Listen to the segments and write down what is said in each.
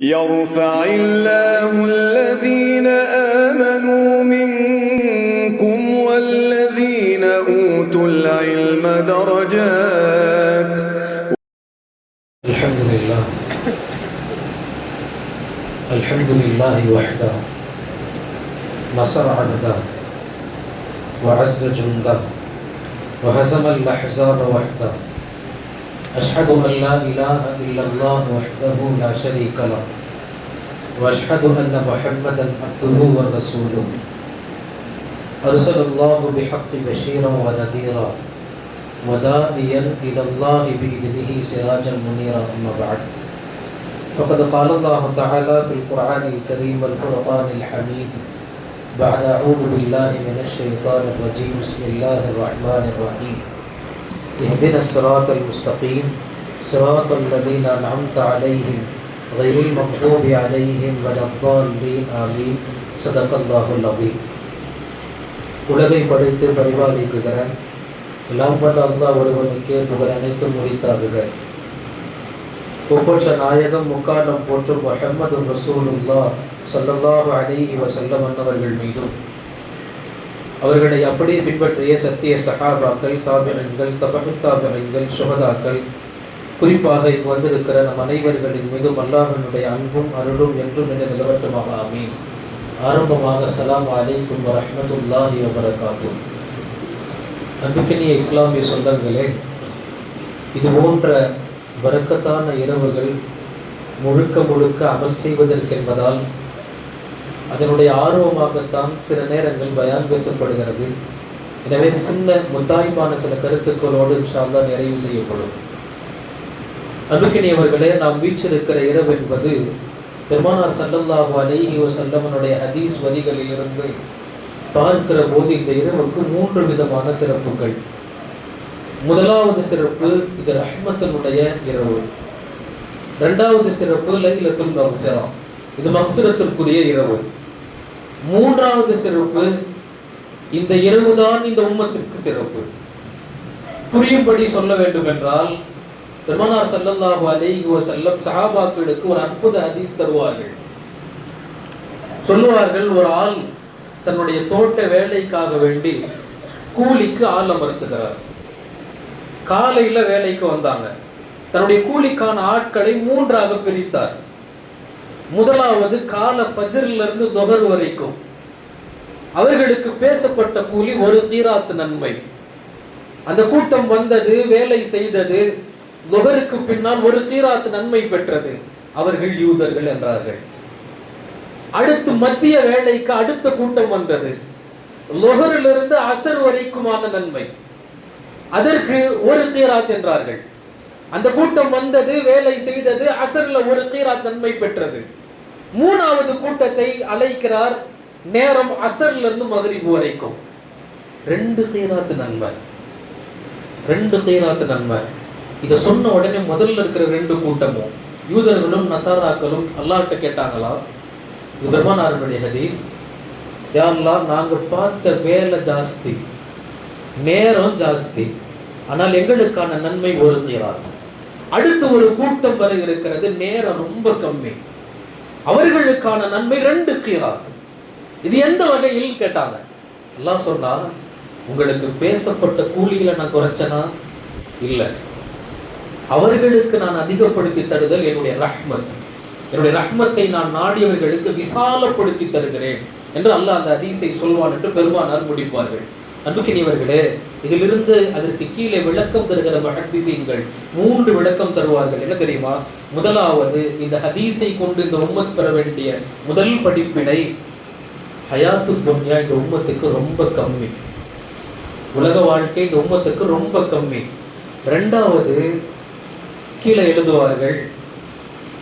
يرفع الله الذين آمنوا منكم والذين أوتوا العلم درجات. الحمد لله وحده نصر عبده وعز جنده وهزم الأحزاب وحده. أشهد أن لا إله إلا الله وحده لا شريك له وأشهد أن محمدا عبده ورسوله أرسل الله بحق بشيرا ونذيرا وداعيا إلى الله بإذنه سراجا منيرا. أما بعد، فقد قال الله تعالى في القرآن الكريم والفرقان الحميد بعد أعوذ بالله من الشيطان الرجيم بسم الله الرحمن الرحيم اهدنا الصراط المستقيم صراط الذين أنعمت عليهم غير المغضوب عليهم ولا الضالين آمين. صدق الله العظيم. உலகை படைத்து பரிபாலிக்குகிற எல்லாம் வல்ல அல்லாஹ் ஒருவனுக்கே புகழ் அனைத்தும் உரித்தாகுக. ஒப்பற்ற நாயகம் முக்காலம் போற்றும் முஹம்மது ரசூலுல்லாஹ் ஸல்லல்லாஹு அலைஹி வஸல்லம் அவர்கள் மீதும் அவர்களை அப்படியே பின்பற்றிய சத்திய சஹாபாக்கள், தாபிஈன்கள், தபஉ தாபிஈன்கள், சுஹதாக்கள், குறிப்பாக இங்கு வந்திருக்கிற நம் அனைவர்களின் மீதும் அல்லாஹ்வினுடைய அன்பும் அருளும் என்றும் நிலவட்டுமாக ஆமீன். ஆரம்பமாக ஸலாம் அலைக்கும் வரஹ்மத்துல்லாஹி வபரகாத்துஹு. அன்புக்கினிய இஸ்லாமிய சொந்தங்களே, இது போன்ற பரக்கத்தான இரவுகள் முழுக்க அமல் செய்வதற்கென்பதால் அதனுடைய ஆர்வமாகத்தான் சில நேரங்கள் பயான் பேசப்படுகிறது. எனவே சின்ன முத்தாய்ப்பான சில கருத்துக்களோடு இன்ஷா அல்லாஹ் நிறைவு செய்யப்படும். அன்புக்கினியவர்களே, நாம் வீற்றிருக்கிற இரவு என்பது பெருமானார் ஸல்லல்லாஹு அலைஹி வஸல்லமுடைய ஹதீஸ் வரிகளில் இருந்து பார்க்கிற போது இந்த இரவுக்கு 3 விதமான சிறப்புகள். முதலாவது சிறப்பு, இது ரஹ்மத்தினுடைய இரவு. இரண்டாவது சிறப்பு லைலத்துல் மக்ஃபிரா, இது மக்ஃபிரத்திற்குரிய இரவு. மூன்றாவது சிறப்பு, இந்த இரவுதான் இந்த உம்மத்திற்கு சிறப்பு. புரியும்படி சொல்ல வேண்டும் என்றால், பெருமானார் ஸல்லல்லாஹு அலைஹி வஸல்லம் சஹாபாக்களுக்கு ஒரு அற்புத ஹதீஸ் தருவார்கள். சொல்லுவார்கள், ஒரு ஆள் தன்னுடைய தோட்ட வேலைக்காக வேண்டி கூலிக்கு ஆள் அமர்த்துகிறார். காலையில வேலைக்கு வந்தாங்க. தன்னுடைய கூலிக்கான ஆட்களை 3ஆக பிரித்தார். முதலாவது கால ஃபஜ்ரிலிருந்து தொஹர் வரைக்கும் அவர்களுக்கு பேசப்பட்ட கூலி 1 கீராத் நன்மை. அந்த கூட்டம் வந்தது, வேலை செய்தது, தொஹருக்கு பின்னால் 1 கீராத் நன்மை பெற்றது. அவர்கள் யூதர்கள் என்றார்கள். அடுத்து மத்திய வேலைக்கு அடுத்த கூட்டம் வந்தது, தொஹரிலிருந்து அசர் வரைக்குமான நன்மை, அதற்கு 1 கீராத் என்றார்கள். அந்த கூட்டம் வந்தது, வேலை செய்தது, அசர்ல 1 கீராத் நன்மை பெற்றது. மூணாவது கூட்டத்தை அழைக்கிறார், நேரம் அசர்ல இருந்து மக்ரிப் வரைக்கும் 2 கீராத் நன்மை, 2 கீராத் நன்மை. இதை சொன்ன உடனே முதல்ல இருக்கிற 2 கூட்டமும் யூதர்களும் நசாராக்களும் அல்லாஹ்ட்ட கேட்டாங்களா, இது பெருமானாருடைய ஹதீஸ், யா அல்லாஹ், நாங்க பார்த்த வேலை ஜாஸ்தி, நேரம் ஜாஸ்தி, ஆனால் எங்களுக்கான நன்மை 1 கீராத். அடுத்து ஒரு கூட்டம் வரை இருக்கிறது, நேரம் ரொம்ப கம்மி, அவர்களுக்கான நன்மை 2 கீராத். இது எந்த வகையில் கேட்டாங்க. அல்லாஹ் சொன்னா, உங்களுக்கு பேசப்பட்ட கூலிகளை நான் குறைச்சனா? இல்லை, அவர்களுக்கு நான் அதிகப்படுத்தி தருதல் என்னுடைய ரஹ்மத். என்னுடைய ரஹ்மத்தை நான் நாடியவர்களுக்கு விசாலப்படுத்தி தருகிறேன் என்று அல்லாஹ் அந்த ஹதீஸை சொல்வான் என்று பெருமானார் முடிப்பார்கள். அன்புக்கினியவர்களே, இதிலிருந்து அதற்கு கீழே விளக்கம் தருகிற முஹத்திஸீன்கள் 3 விளக்கம் தருவார்கள். என்ன தெரியுமா? முதலாவது, இந்த ஹதீஸை கொண்டு இந்த உம்மத் பெற வேண்டிய முதல் படிப்பினை, ஹயாத்து துன்யா இந்த உம்மத்துக்கு ரொம்ப கம்மி, உலக வாழ்க்கை இந்த உம்மத்துக்கு ரொம்ப கம்மி. இரண்டாவது, கீழே எழுதுவார்கள்,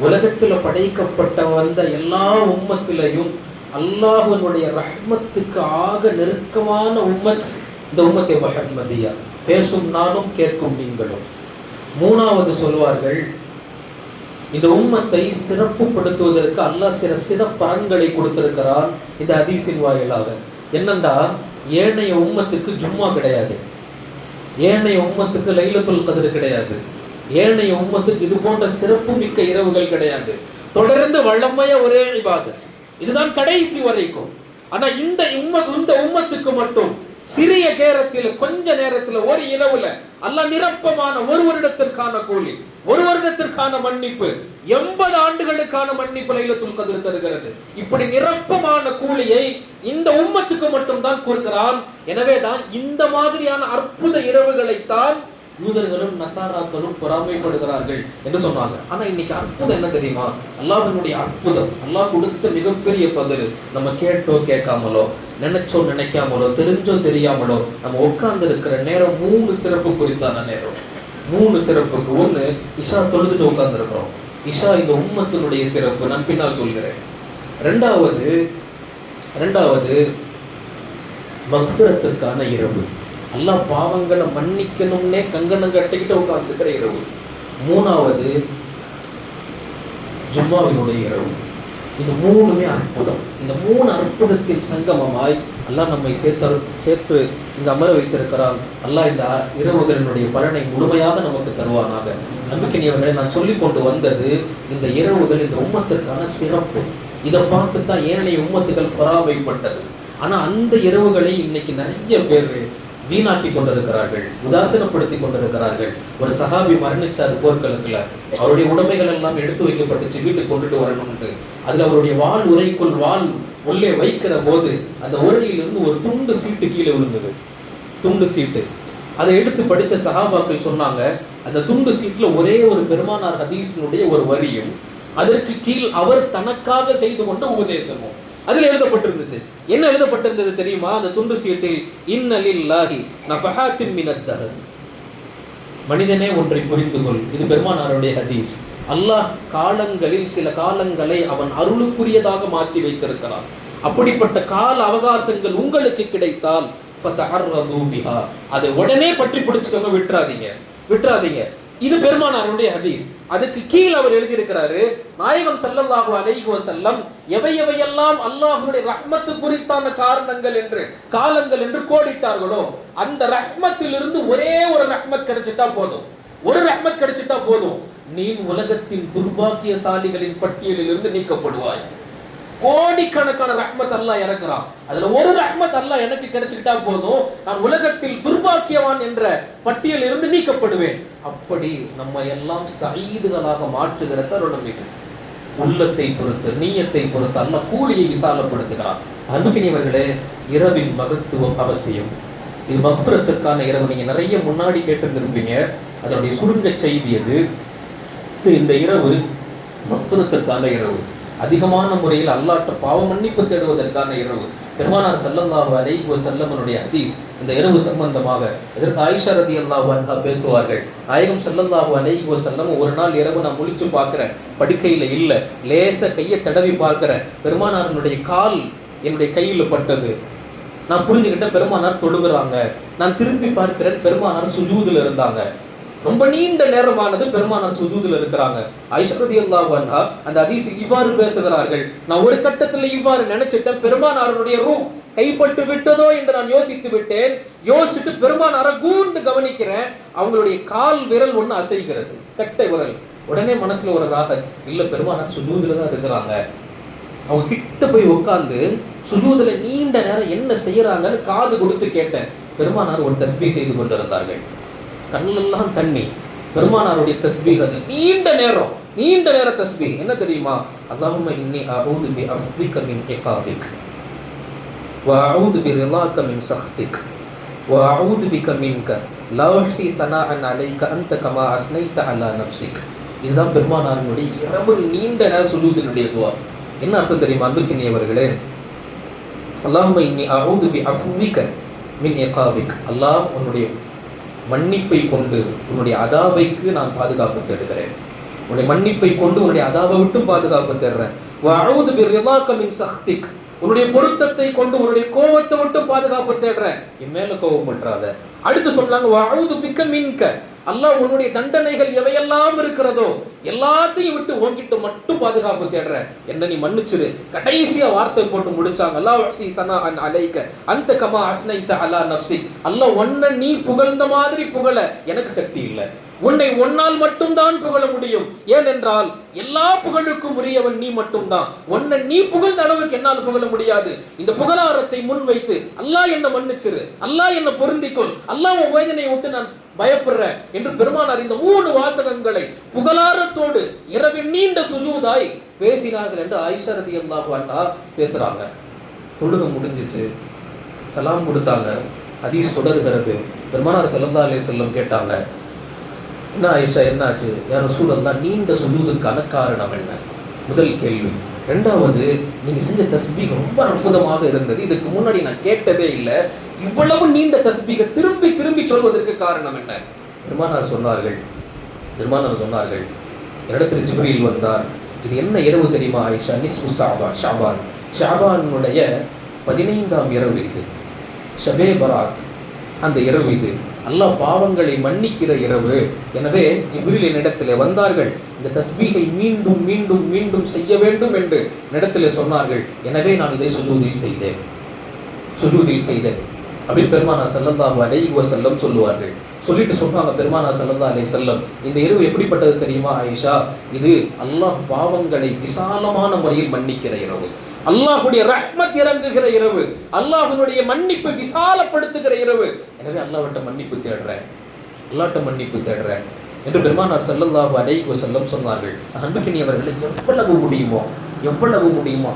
உலகத்தில் படைக்கப்பட்ட வந்த எல்லா உம்மத்திலையும் அல்லாஹ்வுடைய ரஹ்மத்துக்கு ஆக நெருக்கமான உம்மத் இந்த உம்மத்தை முஹம்மதியா, பேசும் நானும் கேட்கும் நீங்களும். மூணாவது சொல்வார்கள், இந்த உம்மத்தை சிறப்புப்படுத்துவதற்கு அல்லாஹ் சில சிறப்பரங்களை கொடுத்திருக்கிறான் இந்த ஹதீஸின் வாயிலாக. என்னண்டா, ஏனைய உம்மத்துக்கு ஜும்மா கிடையாது, ஏனைய உம்மத்துக்கு லைலத்துல் கத்ர் கிடையாது, ஏனைய உம்மத்துக்கு இது போன்ற சிறப்பு மிக்க இரவுகள் கிடையாது. தொடர்ந்து வல்லமையா ஒரே இபாதத், இதுதான் கடைசி வரைக்கும். ஆனா இந்த உம்மத்துக்கு மட்டும் சிறிய நேரத்தில், கொஞ்ச நேரத்தில், ஒரு இரவுல அல்லாஹ் நிரப்பமான ஒரு வருடத்திற்கான கூலி, ஒரு வருடத்திற்கான மன்னிப்பு, 80 ஆண்டுகளுக்கான மன்னிப்பு லைலத்துல் கத்ர் தருகிறது. இப்படி நிரப்பமான கூலியை இந்த உம்மத்துக்கு மட்டும் தான் கொடுக்கிறான். எனவே தான் இந்த மாதிரியான அற்புத இரவுகளைத்தான் யூதர்களும் நசாராக்களும் பொறாமைப்படுகிறார்கள் என்று சொன்னாங்க. ஆனா இன்னைக்கு அற்புதம் என்ன தெரியுமா? அல்லாஹ்வினுடைய அற்புதம், அல்லாஹ் கொடுத்த மிகப்பெரிய பதறு. நம்ம கேட்டோ கேட்காமலோ, நினைச்சோ நினைக்காமலோ, தெரிஞ்சோ தெரியாமலோ நம்ம உட்கார்ந்து இருக்கிற நேரம் 3 சிறப்பு குறித்தான நேரம். 3 சிறப்புக்கு. ஒண்ணு, இஷா தொழுதுட்டு உட்கார்ந்து இருக்கிறோம். இஷா இந்த உம்மத்தினுடைய சிறப்பு, நான் பின்னால் சொல்கிறேன். ரெண்டாவது மக்ஃபிரத்துக்கான இரவு. அல்லாஹ் பாவங்களை மன்னிக்கணும்னே கங்கணம் கட்டிக்கிட்டு உட்கார்ந்துக்கிற இரவு. 3வது ஜும்மாவினுடைய இரவு. இது 3மே அற்புதம். இந்த 3 அற்புதத்தின் சங்கமமாய் அல்லாஹ் நம்மை சேர்த்து இங்க அமர வைத்திருக்கிறான். அல்லாஹ் இந்த இரவுகளினுடைய பலனை முழுமையாக நமக்கு தருவானாக. நம்பிக்கையவர்களை நான் சொல்லி கொண்டு வந்தது இந்த இரவுகள் இந்த உம்மத்திற்கான சிறப்பு. இதை பார்த்து தான் ஏனைய உம்மத்துகள் பொறாமைப்பட்டது. ஆனா அந்த இரவுகளை இன்னைக்கு நிறைய பேர் வீணாக்கி கொண்டிருக்கிறார்கள், உதாசீனப்படுத்தி கொண்டிருக்கிறார்கள். ஒரு சஹாபி மரணிச்சார் போர்க்களத்துல. அவருடைய உடைமைகள் எல்லாம் எடுத்து வைக்கப்பட்டுச்சு, வீட்டுக்கு கொண்டுட்டு வரணும்ட்டு. அதுல அவருடைய வாள் உரைக்குள் வாள் உள்ளே வைக்கிற போது அந்த உரையிலிருந்து ஒரு துண்டு சீட்டு கீழே விழுந்தது. துண்டு சீட்டு. அதை எடுத்து படித்த சஹாபாக்கள் சொன்னாங்க, அந்த துண்டு சீட்டுல ஒரே ஒரு பெருமானார் ஹதீஸினுடைய ஒரு வரியும், அதற்கு கீழ் அவர் தனக்காக செய்து கொண்ட உபதேசமும் அதுல எழுதப்பட்டிருந்துச்சு. என்ன எழுதப்பட்டிருந்தது தெரியுமா? அந்த துண்டு சீட்டில், இன்னலில்லாஹி நஃபஹாத்தின் மினத் தஹர். மனிதனே ஒன்றை புரிந்து கொள். இது பெருமானாருடைய ஹதீஸ். அல்லாஹ் காலங்களில் சில காலங்களை அவன் அருளுக்குரியதாக மாற்றி வைத்திருக்கிறான். அப்படிப்பட்ட கால அவகாசங்கள் உங்களுக்கு கிடைத்தால் ஃபதஅர்ரது பிஹா, அதை உடனே பற்றி பிடிச்சுக்கோங்க, விட்டுறாதீங்க. இது பெருமானாருடைய ஹதீஸ். அதுக்கு கீழ் அவர் எழுதியிருக்கிறாரு, நாயகம் ஸல்லல்லாஹு அலைஹி வஸல்லம் எவையெல்லாம் அல்லாஹ்வுடைய ரஹ்மத்து குறித்தான காலங்கள் என்று கோடிட்டார்களோ, அந்த ரஹ்மத்திலிருந்து ஒரே ஒரு ரஹ்மத் கிடைச்சிட்டா போதும், நீ உலகத்தின் துர்பாக்கியசாலிகளின் பட்டியலில் இருந்து நீக்கப்படுவாய். கோடிக்கணக்கான ரஹ்மத் அல்லாஹ் இறக்குறான். அதுல ஒரு ரஹ்மத் அல்லாஹ் எனக்கு கிடைச்சிட்டா போதும், நான் உலகத்தில் துர்பாக்கியவான் என்ற பட்டியலில் இருந்து நீக்கப்படுவேன். அப்படி நம்ம எல்லாம் சயீதுகளாக மாற்றுகிற தருணம் இது. உள்ளத்தை பொறுத்து, நீயத்தை பொறுத்து அல்லாஹ் கூலியை விசாலப்படுத்துகிறான். அன்புக்கினியவர்களே, இரவின் மகத்துவம் அவசியம். இது மக்ஃபிரத்திற்கான இரவு. நீங்க நிறைய முன்னாடி கேட்டிருந்திருப்பீங்க. அதனுடைய சுருங்க செய்தி அது. இந்த இரவு மக்ஃபிரத்திற்கான இரவு. அதிகமான முறையில் அல்லாஹ்ட்ட பாவ மன்னிப்பு தேடுவதற்கான இரவு. பெருமானார் ஸல்லல்லாஹு அலைஹி வஸல்லமுடைய ஹதீஸ் இந்த இரவு சம்பந்தமாக ஹஜ்ரத் ஆயிஷா ரலியல்லாஹு அன்ஹா பேசுவார்கள். நாயகம் ஸல்லல்லாஹு அலைஹி வஸல்லம் ஒரு நாள் இரவு நான் முழிச்சு பார்க்கிறேன், படுக்கையில இல்ல, லேச கையை தடவி பார்க்கிறேன், பெருமானாருடைய கால் என்னுடைய கையில பட்டது. நான் புரிஞ்சுக்கிட்டேன், பெருமானார் தொழுகிறாங்க. நான் திரும்பி பார்க்கிறேன், பெருமானார் சுஜூதுல இருந்தாங்க. ரொம்ப நீண்ட நேரமானது பெருமானார் சுஜூதுல இருக்கிறாங்க. ஆயிஷா ரலியல்லாஹு அன்ஹா அந்த ஹதீஸ் இவ்வாறு பேசுகிறார்கள், நான் ஒரு கட்டத்துல இவ்வாறு நினைச்சிட்டேன், பெருமானாருடைய ரூஹ் கைப்பட்டு விட்டதோ என்று நான் யோசித்து விட்டேன். யோசிச்சுட்டு பெருமானார கூர்ந்து கவனிக்கிறேன், அவங்களுடைய கால் விரல் ஒண்ணு அசைகிறது, கட்டை விரல். உடனே மனசுல ஒரு ராகம், இல்ல பெருமானார் சுஜூதுல தான் இருக்கிறாங்க. அவங்க கிட்ட போய் உட்கார்ந்து சுஜூதுல நீண்ட நேரம் என்ன செய்யறாங்கன்னு காது கொடுத்து கேட்டேன். பெருமானார் ஒரு தஸ்பீஹ் செய்து கொண்டிருந்தார்கள். கண்ணெல்லாம் தண்ணி. பெருமானாருடைய தஸ்பீஹ் அது நீண்ட நேர தஸ்பீஹ். என்ன தெரியுமா? அல்லாஹும்ம இன்னி அஊது பி அஃபிக மின் இகாபிக் வ அஊது பி ரிலாக மின் சஹ்திக் வ அஊது பிக மின்க லா உஹ்ஸி ஸனாஅன் அலைக அன்த கமா அஸ்னைத அலா நஃப்ஸிக். இதுதான் பெருமானாருடைய இரவு நீண்ட நேர சுஜூதினுடைய துஆ. என்ன அர்த்தம் தெரியுமா அன்புக்கினியவர்களே? அல்லாஹும்ம இன்னி அஊது பி அஃபிக மின் இகாபிக். அல்லாஹ் உன்னுடைய மன்னிப்பை கொண்டு உன்னுடைய அதாபைக்கு நான் பாதுகாப்பு தேடுகிறேன். உன்னுடைய மன்னிப்பை கொண்டு உன்னுடைய அதாபை விட்டு பாதுகாப்பு தேடுறேன். வஅஊது பிர்ரிதாக மின் சஹ்திக். உன்னுடைய பொருத்தத்தை கொண்டு உன்னுடைய கோபத்தை விட்டு பாதுகாப்பு தேடுறேன். என் மேல கோபப்படாத. அடுத்து சொன்னாங்க வஅஊது பிக மின்க. அல்லாஹ் உன்னுடைய தண்டனைகள் எவையெல்லாம் இருக்கிறதோ எல்லாத்தையும் விட்டு உன்கிட்ட மட்டும் பாதுகாப்பு தேடுறேன், என்ன நீ மன்னிச்சிரு. கடைசியா வார்த்தை போட்டு முடிச்சாங்க, அல்லாஹ் உஹ்ஸி ஸனாஅன் அலைக அன்த கமா அஸ்னைத அலா நஃப்ஸிக். அல்லாஹ் உன்னை நீ புகழ்ந்த மாதிரி புகழ எனக்கு சக்தி இல்லை. உன்னை உன்னால் மட்டும்தான் புகழ முடியும். ஏனென்றால் எல்லா புகழுக்கும் உரியவன் நீ மட்டும்தான். உன்னை நீ புகழ்ந்த அளவுக்கு என்னால் புகழ முடியாது. இந்த புகழாரத்தை முன்வைத்து அல்லாஹ் என்ன மன்னிச்சிரு, அல்லாஹ் என்ன பொருந்திக்கொள், அல்லாஹ் உன் வேதனையை விட்டு நான் பயப்படுறேன் என்று பெருமானார் இந்த 3 வாசகங்களை புகழாரத்தோடு இரவின் நீண்ட சுஜூதாய் பேசினார்கள் என்று ஆயிஷா ரலியல்லாஹு அன்ஹா பேசுறாங்க. தொழுகை முடிஞ்சிச்சு, சலாம் கொடுத்தாங்க. ஹதீஸ் தொடர்கிறது. பெருமானார் ஸல்லல்லாஹு அலைஹி வஸல்லம் கேட்டாங்க, என்ன ஆயிஷா என்னாச்சு யா ரசூலல்லாஹ், நீண்ட சுஜூதுக்கான காரணம் என்ன? முதல் கேள்வி. ரெண்டாவது, நீங்க செஞ்ச தஸ்பீக் ரொம்ப அற்புதமாக இருந்தது, இதுக்கு முன்னாடி நான் கேட்டதே இல்லை, இவ்வளவு நீண்ட தஸ்பீக திரும்பி திரும்பி சொல்வதற்கு காரணம் என்ன? பெருமானார் சொன்னார்கள் என்னிடத்தில் ஜிப்ரீல் வந்தார். இது என்ன இரவு தெரியுமா ஆயிஷா? நிஸ்ஃபு ஷாபான், ஷாபானுடைய 15ஆம் இரவு இது, ஷபே பராத், அந்த இரவு இது, அல்லாஹ் பாவங்களை மன்னிக்கிற இரவு. எனவே ஜிப்ரீல் என்னிடத்திலே வந்தார்கள், இந்த தஸ்பீகை மீண்டும் மீண்டும் மீண்டும் செய்ய வேண்டும் என்று என்னிடத்திலே சொன்னார்கள். எனவே நான் இதை சுஜூதில் செய்தேன் அப்படின்னு பெருமானார் ஸல்லல்லாஹு அலைஹி வஸல்லம் சொல்லுவார்கள். சொல்லிட்டு சொல்றாங்க பெருமானார் ஸல்லல்லாஹு அலைஹி வஸல்லம், இந்த இரவு எப்படிப்பட்டது தெரியுமா ஆயிஷா? இது அல்லாஹ் பாவங்களை விசாலமான முறையில் மன்னிக்கிற இரவு, அல்லாஹ்வுடைய ரஹ்மத் இறங்குகிற இரவு, அல்லாஹ்வுடைய மன்னிப்பை விசாலப்படுத்துகிற இரவு. எனவே அல்லாஹ்விட்ட மன்னிப்பு தேடுறேன் என்று பெருமானார் ஸல்லல்லாஹு அலைஹி வஸல்லம் சொன்னார்கள். அன்புக்கினியவர்களை எவ்வளவு முடியுமோ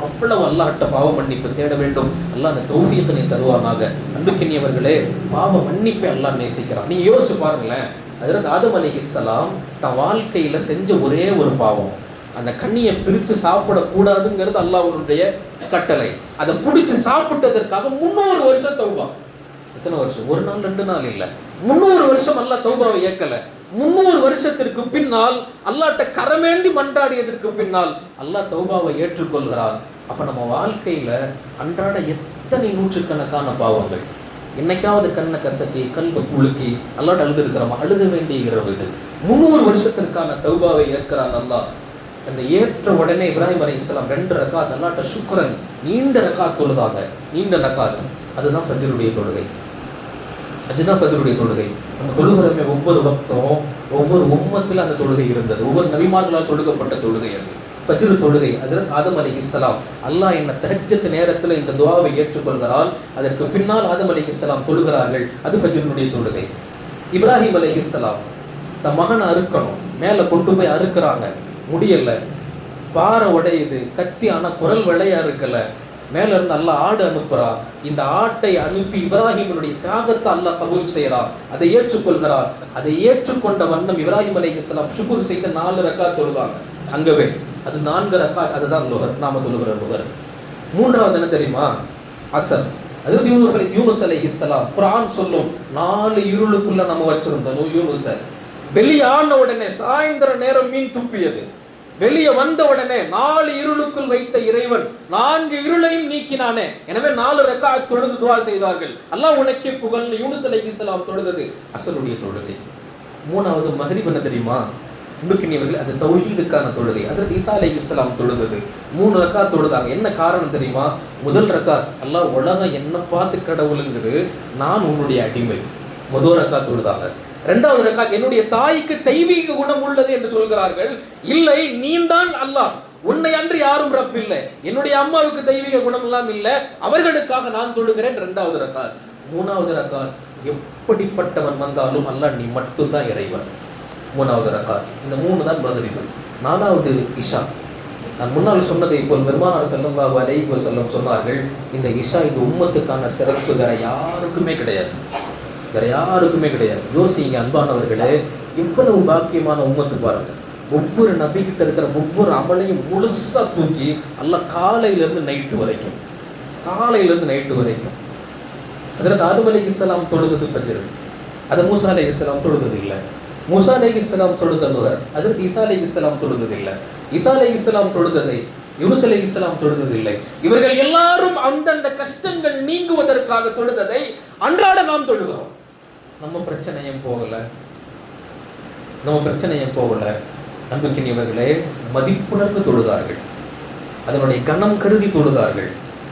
அவ்வளவு அல்லாஹ்ட்ட பாவ மன்னிப்பு தேட வேண்டும். அல்லாஹ் அந்த தௌஃபீக்கை தருவானாக. அன்புக்கினியவர்களே, பாவ மன்னிப்பை அல்லாஹ் நேசிக்கிறான். நீங்க யோசிச்சு பாருங்களேன், ஹஜ்ரத் ஆதம் அலைஹிஸ்ஸலாம் தன் வாழ்க்கையில செஞ்ச ஒரே ஒரு பாவம், அந்த கண்ணியை பிரித்து சாப்பிடக்கூடாதுங்கிறது அல்லாஹ்வுடைய கட்டளை. அதை பிடிச்சு சாப்பிட்டதற்காக 300 வருஷம் தௌபா. எத்தனை வருஷம்? ஒரு நாள் 2 நாள் இல்லை, 300 வருஷம் அல்லாஹ் தௌபாவை ஏற்கல. 300 வருஷத்திற்கு பின்னால் அல்லாஹ்ட்ட கரமேந்தி மன்றாடியதற்கு பின்னால் அல்லாஹ் தௌபாவை ஏற்றுக்கொள்கிறான். அப்ப நம்ம வாழ்க்கையில அன்றாட எத்தனை நூற்றுக்கணக்கான பாவங்கள், என்னைக்காவது கண்ணை கசக்கி கல்வை குலுக்கி அல்லாஹ்ட்ட அழுது இருக்கிறோமா? அழுத வேண்டிய இரவு இது. 300 வருஷத்திற்கான தௌபாவை ஏற்கிறான் அல்லாஹ். அந்த ஏற்ற உடனே இப்ராஹிம் அலைஹிஸ்ஸலாம் 2 ரக்காத் அல்லாஹ்ட்ட சுக்ரன் நீண்ட ரக்காத் தொழுதாங்க. நீண்ட ரக்காத், அதுதான் ஃபஜ்ருடைய தொழுகை. நம்ம தொழுகிறமே ஒவ்வொரு வக்தும் ஒவ்வொரு உம்மத்தில் அந்த தொழுகை இருந்தது. ஒவ்வொரு நபிமார்களால் தொழுகப்பட்ட தொழுகை அது ஃபஜ்ர் தொழுகை. ஹஜ்ரத் ஆதம் அலைஹிஸ்ஸலாம், அல்லாஹ் என்ன தஹஜ்ஜத் நேரத்தில் இந்த துஆவை ஏற்றுக்கொள்கிறான், அதற்கு பின்னால் ஆதம் அலைஹிஸ்ஸலாம் தொழுகிறார்கள், அது ஃபஜ்ருடைய தொழுகை. இப்ராஹிம் அலைஹிஸ்ஸலாம் தன் மகனை அறுக்கணும், மேலே கொண்டு போய் அறுக்கிறாங்க, முடியல, பாறை உடையுது, கத்தி, ஆனா குரல் விளையா இருக்கல, மேல இருந்து அல்லாஹ் ஆடு அனுப்புறா. இந்த ஆட்டை அனுப்பி இப்ராஹிமுடைய தியாகத்தை அல்லாஹ் கபூல் செய்யறான், அதை ஏற்றுக்கொள்கிறார். அதை ஏற்றுக்கொண்ட வண்ணம் இப்ராஹிம் அலைஹிஸ்ஸலாம் ஷுக்ர் செய்த 4 ரக்காத் தொழுதாங்க. அங்கவே அது 4 ரக்காத், அதுதான் லுஹர், நாம தொழுகிற லுஹர். 3வது என்ன தெரியுமா? அஸர். ஹஜ்ரத் யூனுஸ் அலைஹிஸ்ஸலாம், குர்ஆன் சொல்லும் 4 இருளுக்குள்ள நம்ம வச்சிருந்தோம் யூனுஸ. வெளியான உடனே சாயந்தர நேரம் மீன் துப்பியது, வெளியே வந்த உடனே 4 இருளுக்குள் வைத்த இறைவன் 4 இருளையும் நீக்கினானே. எனவே 4 ரக்காத் தொழுது துஆ செய்தார்கள். அல்லாஹ் உனக்கே புகழ். யூனுஸ் அலைஹிஸ்ஸலாம் தொழுதது அஸருடைய தொழுகை. 3வது மக்ரிப் என்ன தெரியுமா? இன்றுக்கினியவர்கள் அது தௌஹீதுக்கான தொழுகை. ஹஜ்ரத் ஈசா அலைஹிஸ்ஸலாம் தொழுதது 3 ரக்காத் தொழுதாங்க. என்ன காரணம் தெரியுமா? முதல் ரக்காத் அல்லாஹ் உலகம் என்ன பார்த்து கடவுளுங்கிறது, நான் உன்னுடைய அடிமை, முதல் ரக்காத் தொழுதாங்க. 2வது ரக்காத் என்னுடைய தாய்க்கு தெய்வீக குணம் உள்ளது என்று சொல்கிறார்கள். இல்லை, நீதான் அல்லாஹ், உன்னை அன்று யாரும் ரப் இல்லை, என்னுடைய அம்மாவுக்கு தெய்வீக குணம் எல்லாம் இல்லை, அவர்களுக்காக நான் தொழுகிறேன். 2வது ரக்காத். 3வது ரக்காத், எப்படிப்பட்டவன் வந்தாலும் அல்லாஹ் நீ மட்டும்தான் இறைவன். 3வது ரக்காத். இந்த 3 தான் மக்ரிப். 4வது இஷா. நான் முன்னால் சொன்னதை போல் பெருமானார் ஸல்லல்லாஹு அலைஹி வஸல்லம் சொன்னார்கள், இந்த இஷா இந்த உம்மத்துக்கான சிறப்பு வேற யாருக்குமே கிடையாது. யோசிங்க அன்பானவர்களே, எவ்வளவு பாக்கியமான உம்மத்து பாருங்க. ஒவ்வொரு நபி கிட்ட இருக்கிற ஒவ்வொரு அமலையும் முழுசா தூக்கி அல்லாஹ் காலையிலிருந்து நைட்டு வரைக்கும் ஹஜ்ரத் ஆதம் அலைஹிஸ்ஸலாம் தொழுதது ஃபஜ்ர், அது மூசா அலைஹிஸ்ஸலாம் தொழுதது இல்லை. மூசா அலைஹிஸ்ஸலாம் தொழுதது ஹஜ்ரத் ஈசா அலைஹிஸ்ஸலாம் தொழுதது இல்லை. ஈசா அலைஹிஸ்ஸலாம் தொழுததை யூனுஸ் அலைஹிஸ்ஸலாம் தொழுததில்லை. இவர்கள் எல்லாரும் அந்தந்த கஷ்டங்கள் நீங்குவதற்காக தொழுததை அன்றாட நாம் தொழுகிறோம். நம்ம பிரச்சனையும் போகல. அன்புக்கினியவர்களே, மதிப்புணர்ந்து தொழுதார்கள், அதனுடைய கணம் கருதி தொழுதார்கள்.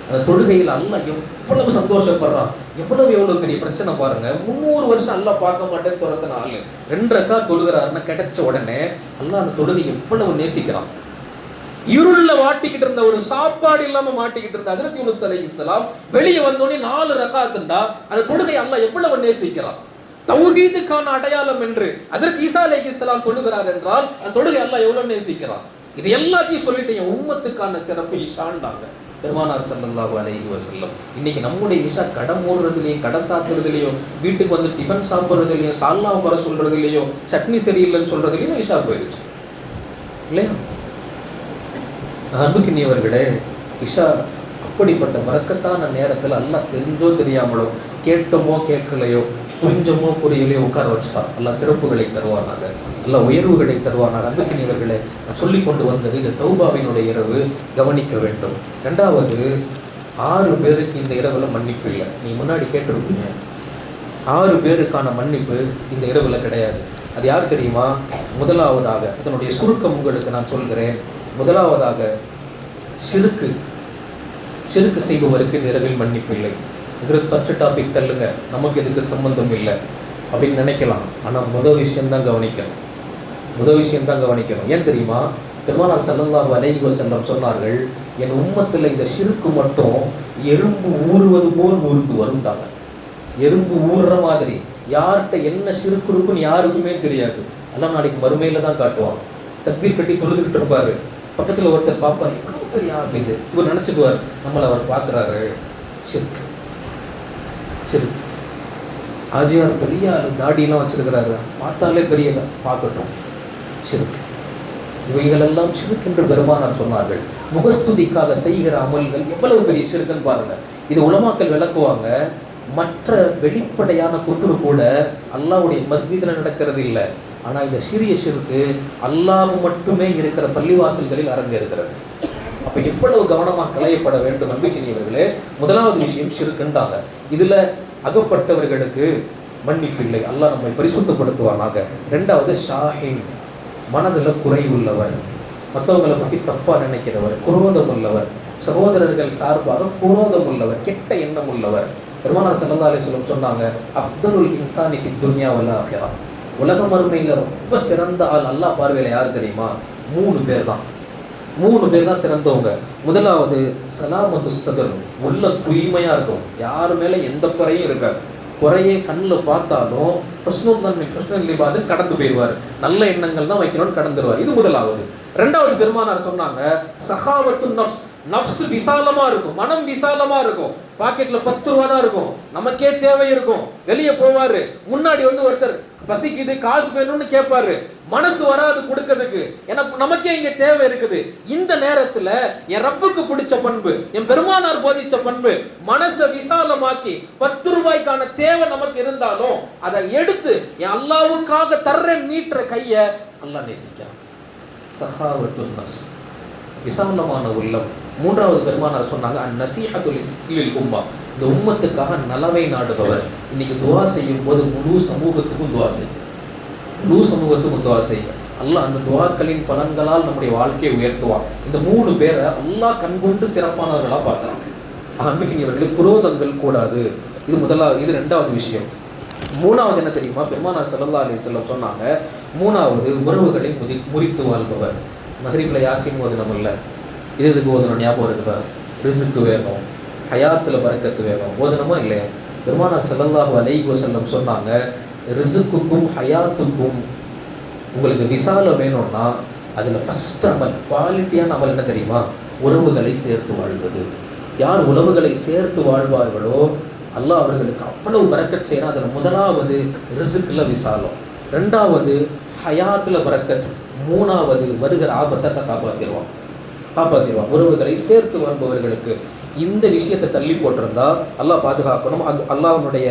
அந்த தொழுகையில் அல்லாஹ் எவ்வளவு சந்தோஷப்படுறான், எவ்வளவு பெரிய பிரச்சனை பாருங்க. 300 வருஷம் அல்லாஹ் பார்க்க மாட்டேன்னு துரத்தின ஆளு 2 ரக்காத் தொழுகிறாருன்னா கிடைச்ச உடனே அல்லாஹ் அந்த தொழுகை எவ்வளவு நேசிக்கிறான். இருள்ல மாட்டிக்கிட்டு இருந்த, ஒரு சாப்பாடு இல்லாம மாட்டிக்கிட்டு இருந்த ஹஜ்ரத் யூனுஸ் அலைஹிஸ்ஸலாம் வெளியே வந்தோடனே 4 ரக்காத்துண்டா அந்த தொழுகை அல்லாஹ் எவ்வளவு நேசிக்கிறான். தௌஹீதுக்கான அடையாளம் என்று ஹஜ்ரத் ஈசா அலைஹிஸ்ஸலாம் தொழுகிறார் என்றால் அந்த தொழுகை அல்லாஹ் எவ்வளவு நேசிக்கிறான். இது எல்லாத்தையும் சொல்லிட்டு என் உம்மத்துக்கான சிறப்பு இஷான்டாங்க பெருமானார் ஸல்லல்லாஹு அலைஹி வஸல்லம். இன்னைக்கு நம்முடைய இஷா கடை மூடுறதுலையும், கடை சாத்துறதுலையும், வீட்டுக்கு வந்து டிஃபன் சாப்பிட்றதுலையும், சால்னா குறை சொல்றதுலையும், சட்னி சரியில்லைன்னு சொல்றதுலையும் இஷா போயிடுச்சு இல்லையா? அன்புக்கினியவர்களே, இஷா அப்படிப்பட்ட பரக்கத்தான நேரத்தில் அல்லாஹ் தெரிஞ்சோ தெரியாமலோ, கேட்டோமோ கேட்கலையோ, புரிஞ்சமோ புரியலையோ உட்கார வச்சா அல்லாஹ் சிறப்புகளை தருவானாக, அல்லாஹ் உயர்வுகளை தருவானாக. அன்புக்கினியவர்களே, நான் சொல்லி கொண்டு வந்தது இந்த தௌபாவினுடைய இரவு கவனிக்க வேண்டும். 2வது, 6 பேருக்கு இந்த இரவுல மன்னிப்பு இல்லை. நீ முன்னாடி கேட்டிருப்பீங்க, 6 பேருக்கான மன்னிப்பு இந்த இரவுல கிடையாது. அது யார் தெரியுமா? முதலாவதாக இதனுடைய சுருக்கம் உங்களுக்கு நான் சொல்கிறேன். முதலாவதாக ஷிர்க் செய்பவருக்கு இந்த இரவில் மன்னிப்பு இல்லை. இதற்கு ஃபர்ஸ்ட் டாபிக் தள்ளுங்க, நமக்கு இதுக்கு சம்பந்தம் இல்லை அப்படின்னு நினைக்கலாம். ஆனால் முதல் விஷயம்தான் கவனிக்கணும். ஏன் தெரியுமா? பெருமானார் ஸல்லல்லாஹு அலைஹி வஸல்லம் சொன்னார்கள், என் உம்மத்தில் இந்த ஷிர்க் மட்டும் எறும்பு ஊறுவது போல் ஊருக்கு வரும்தாங்க. எறும்பு ஊறுற மாதிரி யார்கிட்ட என்ன ஷிர்க் இருக்குன்னு யாருக்குமே தெரியாது. எல்லாம் நாளைக்கு மறுமையில தான் காட்டுவான். தக்பீர் கட்டி தொழுதுகிட்டு இருப்பாரு, பக்கத்தில் ஒருத்தர் பார்ப்பார், இவ்வளோ பெரிய அப்படின்னு இவர் நினச்சிக்குவார், நம்மளை அவர் பார்க்குறாரு. ஷிர்க் ஆஜியார் பெரிய தாடியெல்லாம் வச்சிருக்கிறாரு, பார்த்தாலே பெரியதா பார்க்கட்டும். ஷிர்க், இவைகளெல்லாம் ஷிர்க் என்று பெருமானார் சொன்னார்கள். முகஸ்துதிக்காக செய்கிற அமல்கள் எவ்வளவு பெரிய ஷிர்க்குன்னு பாருங்க. இது உலமாக்கள் விளக்குவாங்க. மற்ற வெளிப்படையான குஃப்ரு கூட அல்லாஹ்வுடைய மஸ்ஜிதில் நடக்கிறது இல்லை. ஆனால் இந்த சிறிய ஷிர்க்கு அல்லாஹ் மட்டுமே இருக்கிற பள்ளிவாசல்களில் அரங்கேறுகிறது. அப்போ எவ்வளவு கவனமாக களையப்பட வேண்டும் நம்பிக்கையவர்களே. முதலாவது விஷயம் ஷிர்க்குன்றாங்க. இதில் அகப்பட்டவர்களுக்கு மன்னிப்பு இல்லை, அல்லாஹ் நம்மை பரிசுத்தப்படுத்துவானாக. 2வது ஷாஹின், மனதில் குறை உள்ளவர், மற்றவங்களை பற்றி தப்பாக நினைக்கிறவர், குரோதம் உள்ளவர், சகோதரர்கள் சார்பாக குரோதம் உள்ளவர், கெட்ட எண்ணம் உள்ளவர். பெருமானார் ஸல்லல்லாஹு அலைஹி வஸல்லம் சொன்னாங்க, அஃதலுல் இன்சானி ஃபித் துன்யா வல் ஆখিরা, உலக மறுமையில் ரொம்ப சிறந்த ஆள் அல்லாஹ் பார்வையில் யார் தெரியுமா? 3 பேர் தான் சிறந்தவங்க. முதலாவது சலாமத்து சதர், உள்ள தூய்மையாக இருக்கும், யார் மேலே எந்த குறையும் இருக்காது. குறையே கண்ணில் பார்த்தாலும் பிரச்சனை இல்லை பார்த்து கடந்து போயிடுவார். நல்ல எண்ணங்கள் தான் வைக்கணும்னு கடந்துருவார். இது முதலாவது. 2வது பெருமானார் சொன்னாங்க, சகாவத்து நஃப்ஸ், நஃப்ஸ் விசாலமா இருக்கும், மனம் விசாலமா இருக்கும். பாக்கெட்ல 10 ரூபா தான் இருக்கும், நமக்கே தேவை இருக்கும். வெளியே போவாரு, முன்னாடி வந்து ஒருத்தர் பசிக்குது காசு வேணும்னு கேட்பாரு, மனசு வராது கொடுக்கிறதுக்கு, எனக்கு நமக்கே இங்க தேவை இருக்குது. இந்த நேரத்துல என் ரப்புக்கு பிடிச்ச பண்பு, என் பெருமானார் போதிச்ச பண்பு, மனசை விசாலமாக்கி 10 ரூபாய்க்கான தேவை நமக்கு இருந்தாலும் அதை எடுத்து என் அல்லாஹ்வுக்காக தர்றேன் நீட்டுற கைய அல்லாஹ் நேசிக்கிறான். சஹாவத்துன் நஃப்ஸ், விசாலமான உள்ளம். 3வது பெருமானார் சொன்னாங்க, அந்நஸீஹத்துல் லில் உம்மா, இந்த உம்மத்துக்காக நலவை நாடுபவர். இன்னைக்கு துவா செய்யும் போது முழு சமூகத்துக்கும் துவா செய்யுங்க. அல்லாஹ் அந்த துவாக்களின் பலன்களால் நம்முடைய வாழ்க்கையை உயர்த்துவான். இந்த 3 பேரை அல்லாஹ் கண்கொண்டு சிறப்பானவர்களா பார்க்கிறாங்க. அன்பிக்கினியவர்களுக்கு குரோதங்கள் கூடாது. இது முதலாவது. இது 2வது விஷயம். 3வது என்ன தெரியுமா? பெருமானார் ஸல்லல்லாஹு அலைஹி வஸல்லம் சொன்னாங்க, 3வது உறவுகளை முறித்து வாழ்பவர். மக்ரிபில் யாசின் ஓதுனம் இல்லை, இதுக்கு ஓதணும், ஞாபகம் இருக்குதா? ரிஸ்க்கு வேணும், ஹயாத்தில் பரக்கத்து வேணும், ஓதனமா இல்லையா? பெருமானார் ஸல்லல்லாஹு அலைஹி வஸல்லம் சொன்னாங்க, ரிஸ்க்குக்கும் ஹயாத்துக்கும் உங்களுக்கு விசாலம் வேணும்னா அதில் ஃபஸ்ட் அமல், குவாலிட்டியான அமல் என்ன தெரியுமா? உறவுகளை சேர்த்து வாழ்வது. யார் உறவுகளை சேர்த்து வாழ்வார்களோ அல்லாஹ் அவர்களுக்கு அவ்வளவு பரக்கத் செய்யணும். அதில் முதலாவது ரிஸ்கில் விசாலம், 2வது ஹயாத்தில் பரக்கத், 3வது வருகிற ஆபத்தை காப்பாற்றிடுவான். உறவுகளை சேர்த்து வாழ்பவர்களுக்கு இந்த விஷயத்தை தள்ளி போட்டிருந்தா அல்லாஹ் பாதுகாக்கணும். அது அல்லாஹ்வுடைய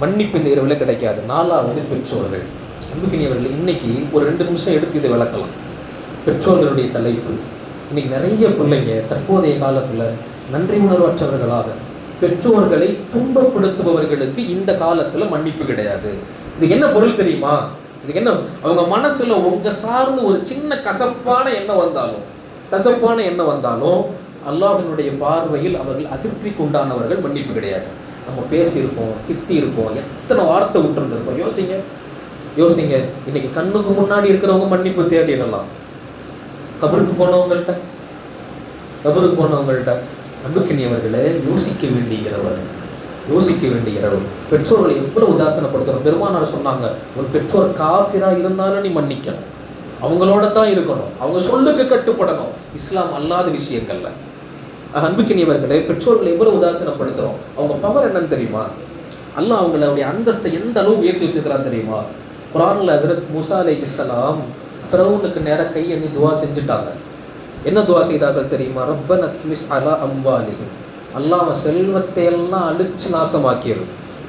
மன்னிப்பு இந்த இரவில் கிடைக்காது. 4வது பெற்றோர்கள். அன்புக்கினியவர்கள், இன்னைக்கு ஒரு 2 நிமிஷம் எடுத்து இதை விளக்கலாம். பெற்றோர்களுடைய தலைப்பு. இன்னைக்கு நிறைய பிள்ளைங்க தற்போதைய காலத்தில் நன்றி உணர்வற்றவர்களாக, பெற்றோர்களை துன்பப்படுத்துபவர்களுக்கு இந்த காலத்தில் மன்னிப்பு கிடையாது. இதுக்கு என்ன பொருள் தெரியுமா? இதுக்கு என்ன, அவங்க மனசுல உங்க சார்ந்து ஒரு சின்ன கசப்பான எண்ணம் வந்தாலும் அல்லாஹ்வினுடைய பார்வையில் அவர்கள் அதிருப்திக்கு உண்டானவர்கள், மன்னிப்பு கிடையாது. நம்ம பேசியிருப்போம், திட்டி இருப்போம், எத்தனை வார்த்தை விட்டுருந்துருப்போம். யோசிங்க. இன்னைக்கு கண்ணுக்கு முன்னாடி இருக்கிறவங்க மன்னிப்பு தேடிடலாம். கபருக்கு போனவங்கள்ட்ட அன்புக்கினியவர்களே, யோசிக்க வேண்டிய இரவு. பெற்றோர்களை எவ்வளவு உதாசனப்படுத்துறோம். பெருமானார் சொன்னாங்க, ஒரு பெற்றோர் காஃபிரா இருந்தாலும் நீ மன்னிக்கணும், அவங்களோட தான் இருக்கணும், அவங்க சொல்லுக்கு கட்டுப்படணும். இஸ்லாம் அல்லாத விஷயங்கள்ல அன்புக்கினியவர்களே, பெற்றோர்களை எவ்வளவு உதாசனப்படுத்துறோம். அவங்க பவர் என்னன்னு தெரியுமா? அல்லாஹ் அவங்களுடைய அந்தஸ்தை எந்த அளவு உயர்த்தி வச்சிருக்கிறான்னு தெரியுமா? குர்ஆன்ல ஹஜ்ரத் மூசா அலைஹிஸ்ஸலாம் ஃபிரௌனுக்கு நேராக கையேந்தி துவா செஞ்சுட்டாங்க. என்ன துவா செய்தார்கள் தெரியுமா? ரப்பனா துமிஸ் அலா அம்வாலிஹிம், அல்லாஹ் செல்வத்தை எல்லாம் அழிச்சு நாசமாக்கிரு.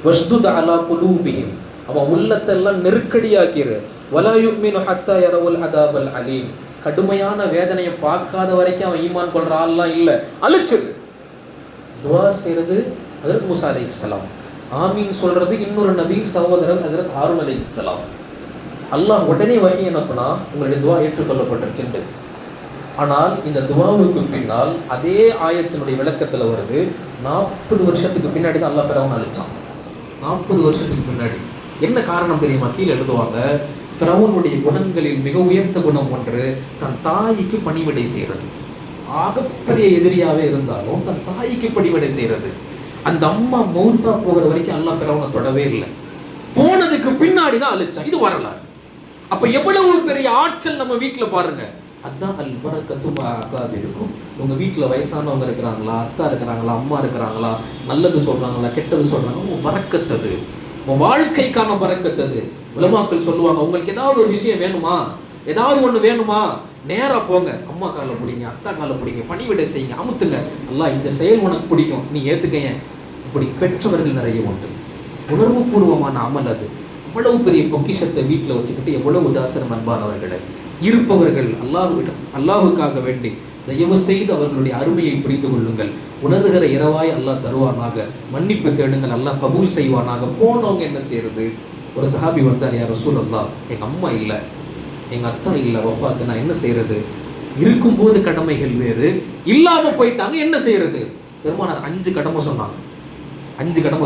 வஷ்துத் அலா குலூபிஹிம், அவன் உள்ளத்தை எல்லாம் நெருக்கடியாக்கிரு. வலா யுமினு ஹத்தா யரவுல் அதாபல் அலீம், கடுமையான வேதனையை பார்க்காத வரைக்கும் அவன் ஈமான் கொள்ற ஆள்லாம் இல்லை, அழிச்சிரு. துவா செய்யறது ஹஜ்ரத் மூசா அலைஹிஸ்ஸலாம். ஆமீன் சொல்றது இன்னொரு நபி சகோதரர் ஹஜ்ரத் ஹாரூன் அலைஹிஸ்ஸலாம். அல்லாஹ் உடனே வஹி அனுப்புனா உங்களுடைய துவா ஏற்றுக்கொள்ளப்பட்டுருச்சுண்டு. ஆனால் இந்த துவாவுக்கு பின்னால் அதே ஆயத்தினுடைய விளக்கத்தில் வருது, 40 வருஷத்துக்கு பின்னாடி தான் அல்லாஹ் ஃபிரௌன் அழிச்சான். 40 வருஷத்துக்கு பின்னாடி. என்ன காரணம் தெரியுமா? கீழே எழுதுவாங்க, ஃபிரௌனுடைய குணங்களில் மிக உயர்ந்த குணம் ஒன்று தன் தாய்க்கு பணிவிடை செய்கிறது. ஆகப்பெரிய எதிரியாவே இருந்தாலும் தன் தாய்க்கு பணிவிடை செய்கிறது. அந்த அம்மா மௌத்தா போகிற வரைக்கும் அல்லாஹ் ஃபிரௌனை தொடவே இல்லை. போனதுக்கு பின்னாடி தான் அழிச்சான். இது வரலாறு. அப்ப எவ்வளவு பெரிய ஆற்றல் நம்ம வீட்டுல பாருங்க. அதான் அல் பரக்கத்து இருக்கும். உங்க வீட்டுல வயசானவங்க இருக்கிறாங்களா, அத்தா இருக்கிறாங்களா, அம்மா இருக்கிறாங்களா, நல்லது சொல்றாங்களா, கெட்டது சொல்றாங்களா, பரக்கத்தது உங்க வாழ்க்கைக்கான பரக்கத்தது. உலமாக்கள் சொல்லுவாங்க, உங்களுக்கு ஏதாவது ஒரு விஷயம் வேணுமா, ஏதாவது ஒண்ணு வேணுமா, நேரா போங்க, அம்மா காலை பிடிங்க, அத்தா காலை பிடிங்க, பணிவிடை செய்யுங்க, அமுத்துங்க. அல்லாஹ் இந்த செயல் உனக்கு பிடிக்கும், நீ ஏத்துக்கைய. இப்படி பெற்றவர்கள் நிறைய உண்டு. உணர்வு பூர்வமான அமல் அது. எவ்வளவு பெரிய பொக்கிஷத்தை வீட்டில் வச்சுக்கிட்டு எவ்வளவு உதாசனம் அன்பானவர்களை இருப்பவர்கள் அல்லாஹுக்காக வேண்டி தயவு செய்து அவர்களுடைய அருமையை புரிந்து கொள்ளுங்கள். உணர்கிற இரவாய் அல்லாஹ் தருவானாக. மன்னிப்பு தேடுங்கள், அல்லாஹ் கபூல் செய்வானாக. போனவங்க என்ன செய்யறது? ஒரு சஹாபி வந்தார், யா ரசூலல்லாஹ், எங்க அம்மா இல்லை, எங்க அத்தா இல்லை, வஃபாத்து, நான் என்ன செய்யறது? இருக்கும்போது கடமைகள் வேறு, இல்லாம போயிட்டாங்க, என்ன செய்யறது? பெருமானார் 5 கடமை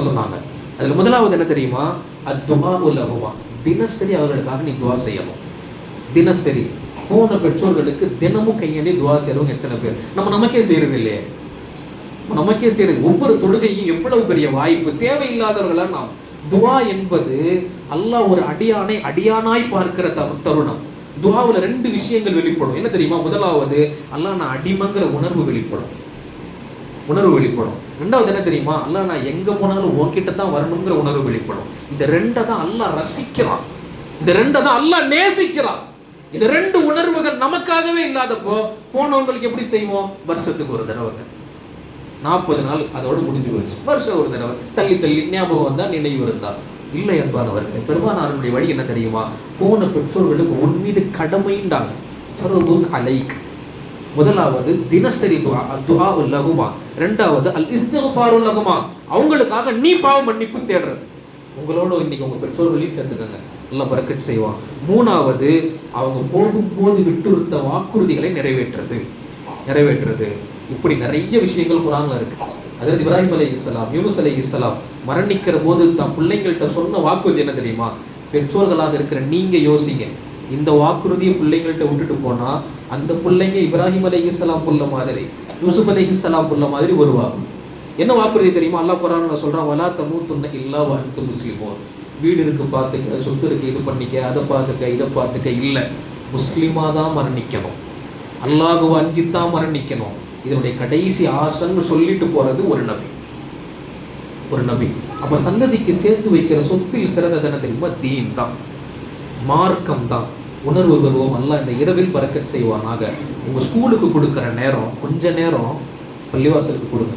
சொன்னாங்க. அதுல முதலாவது என்ன தெரியுமா? அத்துஆஉ லஹுமா, தினசரி அவர்களுக்காக நீ துஆ செய்யணும். தினசரி. போன பெற்றோர்களுக்கு தினமும் கையேந்தி துஆ செய்யறவங்க எத்தனை பேர்? நமக்கே செய்யறது இல்லையே. ஒவ்வொரு தொழுகையும் எவ்வளவு பெரிய வாய்ப்பு. தேவையில்லாதவர்களா நாம். துஆ என்பது அல்லாஹ் ஒரு அடியானாய் பார்க்கிற தருணம். துஆவுல 2 விஷயங்கள் வெளிப்படும். என்ன தெரியுமா? முதலாவது, அல்லாஹ் நான் அடிமைங்கிற உணர்வு வெளிப்படும். ரெண்டாவது என்ன தெரியுமா? அல்லாஹ் நான் எங்க போனாலும் உன்கிட்ட தான் வரணுங்கிற உணர்வு வெளிப்படும். இந்த 2 தான் அல்லாஹ் ரசிக்கிறான். இந்த 2 தான் அல்லாஹ் நேசிக்கிறான். இந்த 2 உணர்வுகள் நமக்காகவே இல்லாதப்போ போனவங்களுக்கு எப்படி செய்வோம்? வருஷத்துக்கு ஒரு தடவை, 40 நாள் அதோட முடிஞ்சு போச்சு. வருஷம் ஒரு தடவை தள்ளி ஞாபகம் வந்தா, நினைவு இருந்தா. இல்லை என்பானவர்களே, பெருமானாருடைய வழி என்ன தெரியுமா? போன பெற்றோர்களுக்கு உன் மீது கடமைண்டாங்க. ஃபர்துன் அலைக். முதலாவது தினசரி துஆ லஹுமா. ரெண்டாவது அல் இஸ்திக்ஃபாரு லஹுமா, அவங்களுக்காக நீ பாவ மன்னிப்பு தேடுறது. உங்களோட இன்னைக்கு உங்க பெற்றோர்களையும் சேர்த்துக்கங்க, எல்லாம் பரக்கத் செய்வான். மூணாவது, அவங்க போகும்போது விட்டுருத்த வாக்குறுதிகளை நிறைவேற்றுறது. இப்படி நிறைய விஷயங்கள் குர்ஆன்ல இருக்கு. அதாவது இப்ராஹிம் அலைஹிஸ்ஸலாம், யூனுஸ் அலைஹிஸ்ஸலாம் மரணிக்கிற போது தன் பிள்ளைங்கள்ட்ட சொன்ன வாக்குறுதி என்ன தெரியுமா? பெற்றோர்களாக இருக்கிற நீங்க யோசிங்க, இந்த வாக்குறுதியை பிள்ளைங்கள்ட்ட விட்டுட்டு போனா அந்த பிள்ளைங்க இப்ராஹிம் அலைஹிஸ்ஸலாம் புள்ள மாதிரி, யூசுப் அலைஹிஸ்ஸலாம் புள்ள மாதிரி வருவாங்க. என்ன வாக்குறுதி தெரியுமா? அல்லாஹ் குர்ஆன்ல சொல்றான், வலா தமூதுன்ன இல்லா வ அன்தும் முஸ்லிமூன். வீடு இருக்கு பார்த்துக்க, சொத்து இருக்கு இது பண்ணிக்க, அதை பார்த்துக்க, இதை பார்த்துக்க, இல்லை, முஸ்லிமா தான் மரணிக்கணும், அல்லாஹ்வை அஞ்சித்தான் மரணிக்கணும். இதனுடைய கடைசி ஆசன்னு சொல்லிட்டு போறது ஒரு நபி. அப்ப சந்ததிக்கு சேர்த்து வைக்கிற சொத்தில் சிறந்தது என்ன தெரியுமா? தீன் தான், மார்க்கம் தான். உணர்வு பெறுவோம். அல்லாஹ் இந்த இரவில் பரக்கத் செய்வானாக. உங்க ஸ்கூலுக்கு கொடுக்குற நேரம், கொஞ்ச நேரம் பள்ளிவாசலுக்கு கொடுங்க.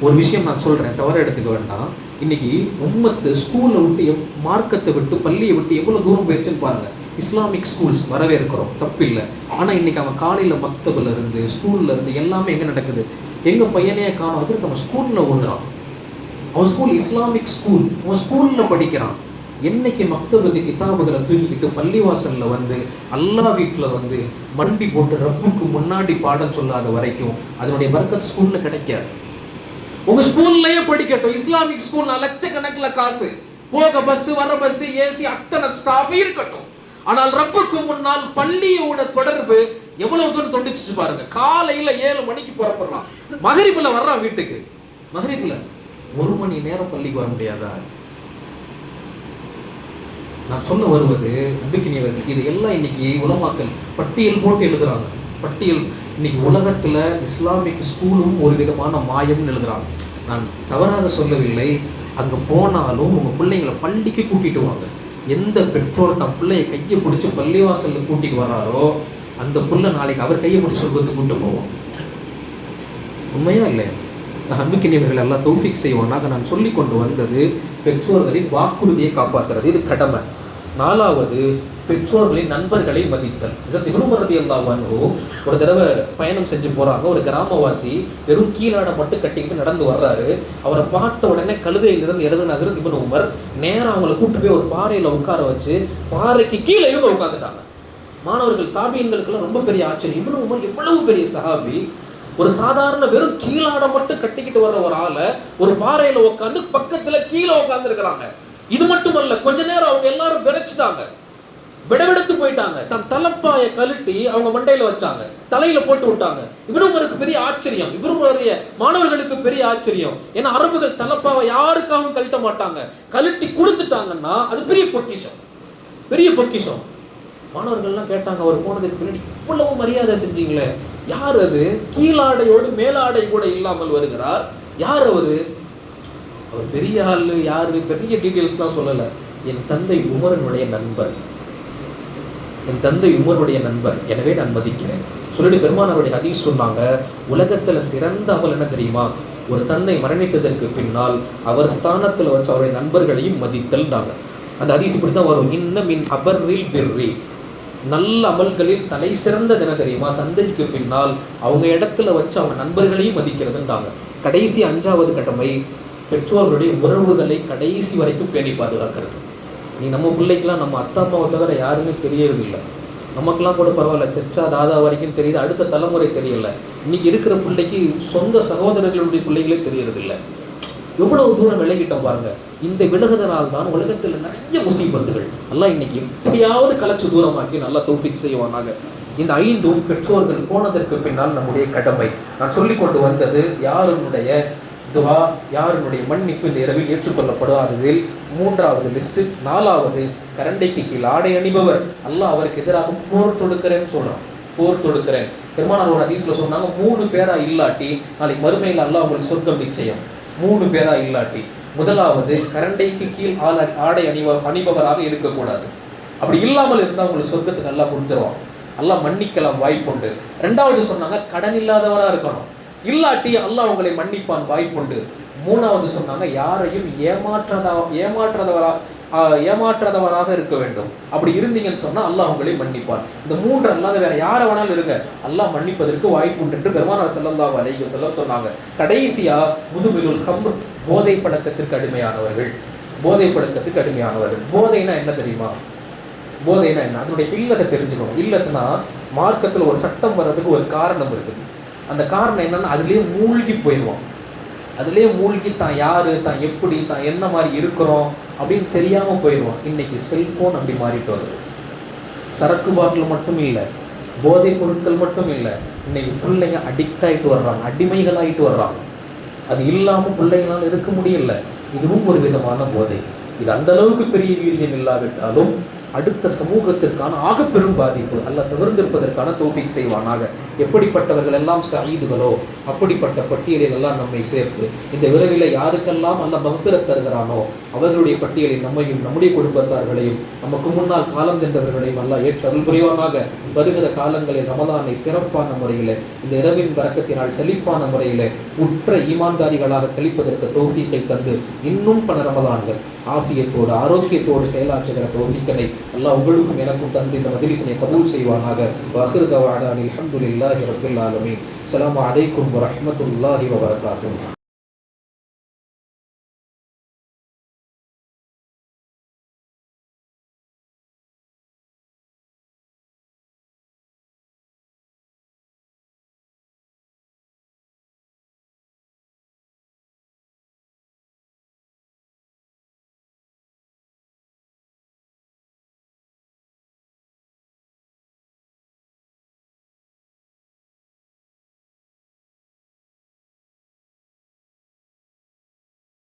ஒரு விஷயம் நான் சொல்றேன், தவற எடுத்துக்க வேண்டாம். இன்னைக்கு உம்மத்து ஸ்கூலை விட்டு, மார்க்கத்தை விட்டு, பள்ளியை விட்டு எவ்வளவு தூரம் போயிடுச்சுன்னு பாருங்க. இஸ்லாமிக் ஸ்கூல்ஸ் வரவேற்கிறோம், தப்பில்லை. ஆனால் இன்னைக்கு அவன் காலையில் மக்தபில் இருந்து, ஸ்கூல்ல இருந்து எல்லாமே எங்கே நடக்குது? எங்கள் பையனையே காணும், அதுக்கு அவன் ஸ்கூலில் ஓதுறான். அவன் ஸ்கூல் இஸ்லாமிக் ஸ்கூல், அவன் ஸ்கூலில் படிக்கிறான். என்னைக்கு மக்தபுக்கு கிதாபுகளை தூக்கிக்கிட்டு பள்ளிவாசல்ல வந்து அல்லாஹ் வீட்டில் வந்து மண்டி போட்டு ரப்புக்கு முன்னாடி பாடம் சொல்லாத வரைக்கும் அதனுடைய பரக்கத் ஸ்கூல்ல கிடைக்காது. உங்க ஸ்கூல்லயே படிக்கட்டும், இஸ்லாமிக் ஸ்கூல் லட்சக்கணக்கில் காசு, போக பஸ் வர பஸ் ஏசி அத்தனை ஸ்டாஃப் இருக்கட்டும். ஆனால் ரப்புக்கு முன்னால் பள்ளியோட தொடர்பு எவ்வளவு தூரம் தொண்டிச்சு பாருங்க. காலையில 7 மணிக்கு புறப்படலாம், மகரிபுல வர்றான் வீட்டுக்கு, மகரிபுல 1 மணி நேரம் பள்ளிக்கு வர முடியாதா? நான் சொல்ல வருவது நம்பிக்கையவர்கள், இது எல்லாம் இன்னைக்கு உலமாக்கள் பட்டியல் போட்டு எழுதுறாங்க. பட்டியல் இன்னைக்கு உலகத்துல இஸ்லாமிக் ஸ்கூலும் ஒரு விதமான மாயம்னு எழுதுறாங்க. நான் தவறாக சொல்லவில்லை. அங்க போனாலும் உங்க பிள்ளைங்களை பள்ளிக்கு கூட்டிட்டு வாங்க. எந்த பெற்றோர் தன் பிள்ளையை கையை பிடிச்சி பள்ளிவாசல்ல கூட்டிட்டு வராரோ அந்த புள்ள நாளைக்கு அவர் கையை பிடிச்சி சொல்றது கூட்டு போவோம். உண்மையா இல்லையா? நம்பிக்கையவர்கள் எல்லாம் தௌஃபீக் செய்வோனாக நான் சொல்லி கொண்டு வந்தது பெற்றோர்களின் வாக்குறுதியை காப்பாற்றுறது, இது கடமை. 4வது பெற்றோர்களின் நண்பர்களை மதித்தல். இதற்கு இப்னு ரலியல்லாஹு அன்ஹு ஒரு தடவை பயணம் செஞ்சு போறாங்க. ஒரு கிராமவாசி வெறும் கீழாடை மட்டும் கட்டிக்கிட்டு நடந்து வர்றாரு. அவரை பார்த்த உடனே கழுதையிலிருந்து இறந்து ஹஜ்ரத் இப்னு உமர் நேரம் அவங்களை கூட்டு போய் ஒரு பாறையில உட்கார வச்சு பாறைக்கு கீழே இவங்க உட்காந்துட்டாங்க. மாணவர்கள் தாபியன்களுக்கெல்லாம் ரொம்ப பெரிய ஆச்சரியம். இப்னு உமர் எவ்வளவு பெரிய சஹாபி, ஒரு சாதாரண வெறும் கீழாடை மட்டும் கட்டிக்கிட்டு வர்ற ஒரு ஆளை ஒரு பாறையில உட்காந்து பக்கத்துல கீழே உட்கார்ந்து இருக்கிறாங்க. இது மட்டுமல்ல, கொஞ்ச நேரம் அவங்க எல்லாரும் விரைச்சிட்டாங்க, விடவெடுத்து போயிட்டாங்க. தன் தலப்பாய கழட்டி அவங்க மண்டையில வச்சாங்க, தலையில போட்டு விட்டாங்க. இப்னு உமருக்கு பெரிய ஆச்சரியம், இப்னு உமருடைய மாணவர்களுக்கு பெரிய ஆச்சரியம். ஏன்னா அரபுகள் தலப்பாவை யாருக்காகவும் கழட்ட மாட்டாங்க, கழட்டி கொடுத்துட்டாங்கன்னா அது பெரிய பொக்கிஷம், பெரிய பொக்கிஷம். மாணவர்கள்லாம் கேட்டாங்க, அவர் போனதுக்கு பின்னாடி இவ்வளவு மரியாதை செஞ்சீங்களே, யார் அது? கீழாடையோடு மேலாடை கூட இல்லாமல் வருகிறார், யார் அவரு? அவர் பெரிய ஆளு யாரு, பெரிய டீட்டெயில்ஸ்லாம் சொல்லல. என் தந்தை உமரனுடைய நண்பர், என் தந்தை உமருடைய நண்பர், எனவே நான் மதிக்கிறேன் சொல்லிட்டு பெருமானாருடைய ஹதீஸ் சொன்னாங்க. உலகத்துல சிறந்த அமல் என்ன தெரியுமா? ஒரு தந்தை மரணித்ததற்கு பின்னால் அவர் ஸ்தானத்துல வச்சு அவருடைய நண்பர்களையும் மதித்தல்னாங்க. அந்த ஹதீஸ் இப்படித்தான் வரும். இன்ன மின் அபர்ரில் பிர்ரி, நல்ல அமல்களில் தலை சிறந்தது என்ன தெரியுமா? தந்தைக்கு பின்னால் அவங்க இடத்துல வச்சு அவங்க நண்பர்களையும் மதிக்கிறதுன்றாங்க. கடைசி 5வது கடமை பெற்றோர்களுடைய உறவுகளை கடைசி வரைக்கும் பேணி பாதுகாக்கிறது. நீ நம்ம பிள்ளைக்கெல்லாம் நம்ம அத்தா அம்மாவை தவிர யாருமே தெரியறது இல்லை. நமக்கெல்லாம் கூட பரவாயில்ல, சச்சா தாதா வரைக்கும் தெரியுது, அடுத்த தலைமுறை தெரியல. இன்னைக்கு இருக்கிற பிள்ளைக்கு சொந்த சகோதரர்களுடைய பிள்ளைகளே தெரியறது இல்லை. எவ்வளவு தூரம் விலகிட்டோம் பாருங்க. இந்த விலகுதனால் தான் உலகத்தில் நிறைய முசீபத்துகள். எல்லாம் இன்னைக்கு எப்படியாவது கலச்சு தூரமாக்கி நல்லா தௌஃபீக் செய்வானாக. இந்த 5ம் பெற்றோர்கள் போனதற்கு பின்னால் நம்முடைய கடமை. நான் சொல்லி கொண்டு வந்தது யாருடைய துவா, யாருடைய மன்னிப்பு இந்த இரவில் ஏற்றுக்கொள்ளப்படாததில் 3வது லிஸ்ட். 4வது கரண்டைக்கு கீழ் ஆடை அணிபவர், அல்லாஹ் அவருக்கு எதிராக போர் தொடுக்கிறேன்னு சொல்றான். போர் தொடுக்கிறேன் பெருமானார் ஒரு ஹதீஸ்ல சொன்னாங்க, 3 பேரா இல்லாட்டி நாளைக்கு மறுமையில் அல்லாஹ் உங்களுக்கு சொர்க்கம் நிச்சயம். 3 பேரா இல்லாட்டி, 1வது கரண்டைக்கு கீழ் ஆடை அணிபவராக இருக்கக்கூடாது. அப்படி இல்லாமல் இருந்தால் உங்களுக்கு சொர்க்கத்துக்கு அல்லாஹ் கொடுத்துருவான், அல்லாஹ் மன்னிக்கலாம் வாய்ப்புண்டு. 2வது சொன்னாங்க கடன் இல்லாதவரா இருக்கணும், இல்லாட்டி அல்லாஹ் உங்களை மன்னிப்பான் வாய்ப்புண்டு. 3வது சொன்னாங்க யாரையும் ஏமாற்றாதவராக இருக்க வேண்டும். அப்படி இருந்தீங்கன்னு சொன்னா அல்லாஹ் உங்களை மன்னிப்பான். இந்த 3 அல்லாத வேற யாரை வேணாலும் இருங்க, அல்லாஹ் மன்னிப்பதற்கு வாய்ப்புண்டு என்று பெருமானார் ஸல்லல்லாஹு அலைஹி வஸல்லம் சொன்னாங்க. கடைசியா முதுமிலுல் ஹம்ர், போதை பழக்கத்திற்கு அடிமையானவர்கள். போதை பழக்கத்துக்கு அடிமையானவர்கள். போதைனா என்ன தெரியுமா? போதைனா என்ன? அதனுடைய இல்லத்தை தெரிஞ்சுக்கணும். இல்லத்துனா மார்க்கத்தில் ஒரு சட்டம் வர்றதுக்கு ஒரு காரணம் இருக்குது. அந்த காரணம் என்னன்னா அதுலேயே மூழ்கி போயிடுவோம். அதுலேயே மூழ்கி தான் யாரு, தான் எப்படி, தான் என்ன மாதிரி இருக்கிறோம் அப்படின்னு தெரியாமல் போயிடுவோம். இன்னைக்கு செல்ஃபோன் அப்படி மாறிட்டு வருது. சரக்கு பாட்டில் மட்டும் இல்லை, போதை பொருட்கள் மட்டும் இல்லை, இன்னைக்கு பிள்ளைங்க அடிக்ட் ஆகிட்டு வர்றாங்க, அடிமைகளாகிட்டு வர்றாங்க. அது இல்லாமல் பிள்ளைங்களால் இருக்க முடியல. இதுவும் ஒரு விதமான போதை. இது அந்த அளவுக்கு பெரிய வீரியம் இல்லாவிட்டாலும் அடுத்த சமூகத்திற்கான ஆகப்பெரும் பாதிப்பு அல்லாஹ் தவிர்த்திருப்பதற்கான தௌஃபீக் செய்வானாக. எப்படிப்பட்டவர்கள் எல்லாம் சயீதுகளோ அப்படிப்பட்ட பட்டியலில் எல்லாம் நம்மை சேர்த்து இந்த விரைவில் யாருக்கெல்லாம் அல்லாஹ் மஃபிரத் தருகிறானோ அவர்களுடைய பட்டியலில் நம்மையும் நம்முடைய குடும்பத்தார்களையும் நமக்கு முன்னால் காலம் சென்றவர்களையும் அல்லாஹ் ஏற்று அருள் புரிவானாக. வருகிற காலங்களில் ரமலானை சிறப்பான முறையில் இந்த இரவின் பரக்கத்தினால் செழிப்பான முறையில் உற்ற ஈமான்தாரிகளாக கழிப்பதற்கு தௌஃபீக்கை தந்து இன்னும் பல ரமலான்கள் ஆஃபியத்தோடு ஆரோக்கியத்தோடு செயலாற்றுகிற தௌஃபீக்கனை அல்லாஹ் உங்களுக்கும் எனக்கும் தந்து இந்த மஜ்லிஸினை கபூல் செய்வானாக. வஆகிரு தஅவானா அல்ஹம்துலில்லாஹி ரப்பில் ஆலமீன். அஸ்ஸலாமு அலைக்கும் வரஹ்மத்துல்லாஹி வபரகாத்துஹு.